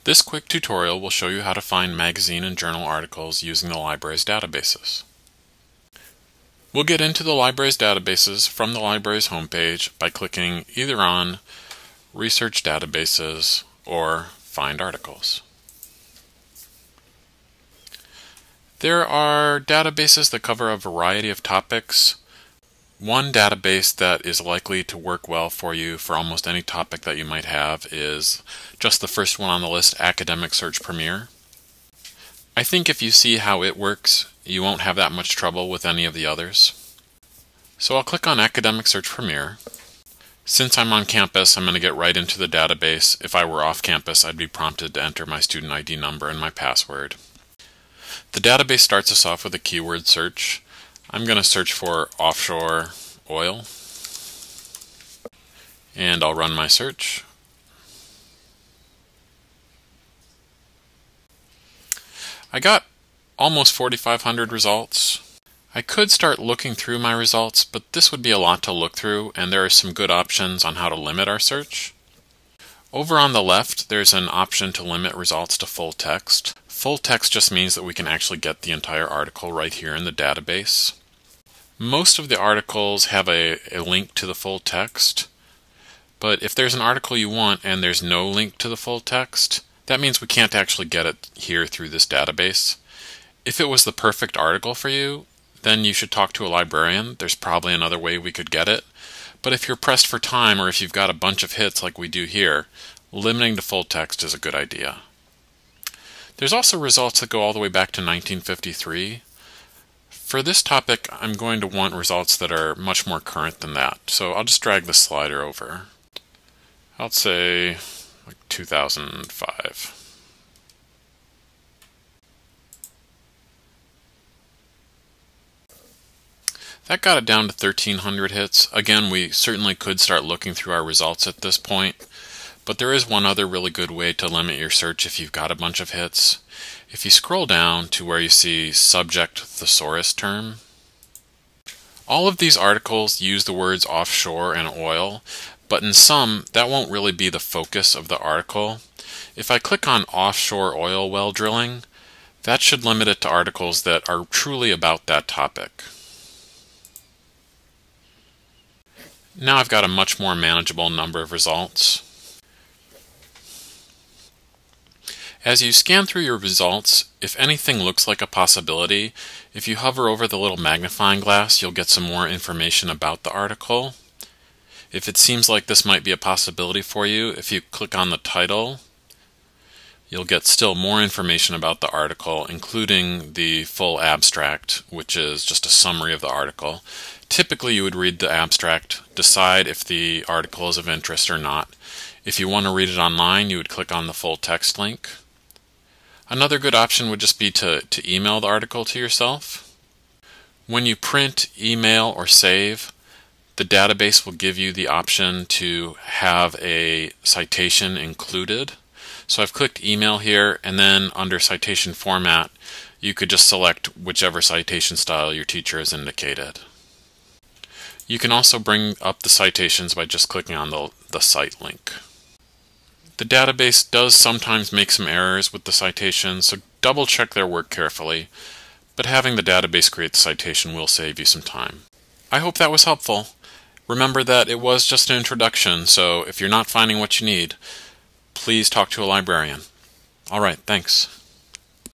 This quick tutorial will show you how to find magazine and journal articles using the library's databases. We'll get into the library's databases from the library's homepage by clicking either on Research Databases or Find Articles. There are databases that cover a variety of topics. One database that is likely to work well for you for almost any topic that you might have is just the first one on the list, Academic Search Premier. I think if you see how it works, you won't have that much trouble with any of the others. So I'll click on Academic Search Premier. Since I'm on campus, I'm going to get right into the database. If I were off campus, I'd be prompted to enter my student ID number and my password. The database starts us off with a keyword search. I'm going to search for offshore oil, and I'll run my search. I got almost 4,500 results. I could start looking through my results, but this would be a lot to look through, and there are some good options on how to limit our search. Over on the left, there's an option to limit results to full text. Full text just means that we can actually get the entire article right here in the database. Most of the articles have a link to the full text, but if there's an article you want and there's no link to the full text, that means we can't actually get it here through this database. If it was the perfect article for you, then you should talk to a librarian. There's probably another way we could get it. But if you're pressed for time, or if you've got a bunch of hits like we do here, limiting to full text is a good idea. There's also results that go all the way back to 1953. For this topic, I'm going to want results that are much more current than that. So I'll just drag the slider over. I'll say like 2005. That got it down to 1,300 hits. Again, we certainly could start looking through our results at this point, but there is one other really good way to limit your search if you've got a bunch of hits. If you scroll down to where you see Subject Thesaurus Term, all of these articles use the words offshore and oil, but in some, that won't really be the focus of the article. If I click on offshore oil well drilling, that should limit it to articles that are truly about that topic. Now I've got a much more manageable number of results. As you scan through your results, if anything looks like a possibility, if you hover over the little magnifying glass, you'll get some more information about the article. If it seems like this might be a possibility for you, if you click on the title, you'll get still more information about the article, including the full abstract, which is just a summary of the article. Typically, you would read the abstract, decide if the article is of interest or not. If you want to read it online, you would click on the full text link. Another good option would just be to email the article to yourself. When you print, email, or save, the database will give you the option to have a citation included. So I've clicked email here, and then under citation format, you could just select whichever citation style your teacher has indicated. You can also bring up the citations by just clicking on the cite link. The database does sometimes make some errors with the citations, so double check their work carefully, but having the database create the citation will save you some time. I hope that was helpful. Remember that it was just an introduction, so if you're not finding what you need, please talk to a librarian. All right, thanks.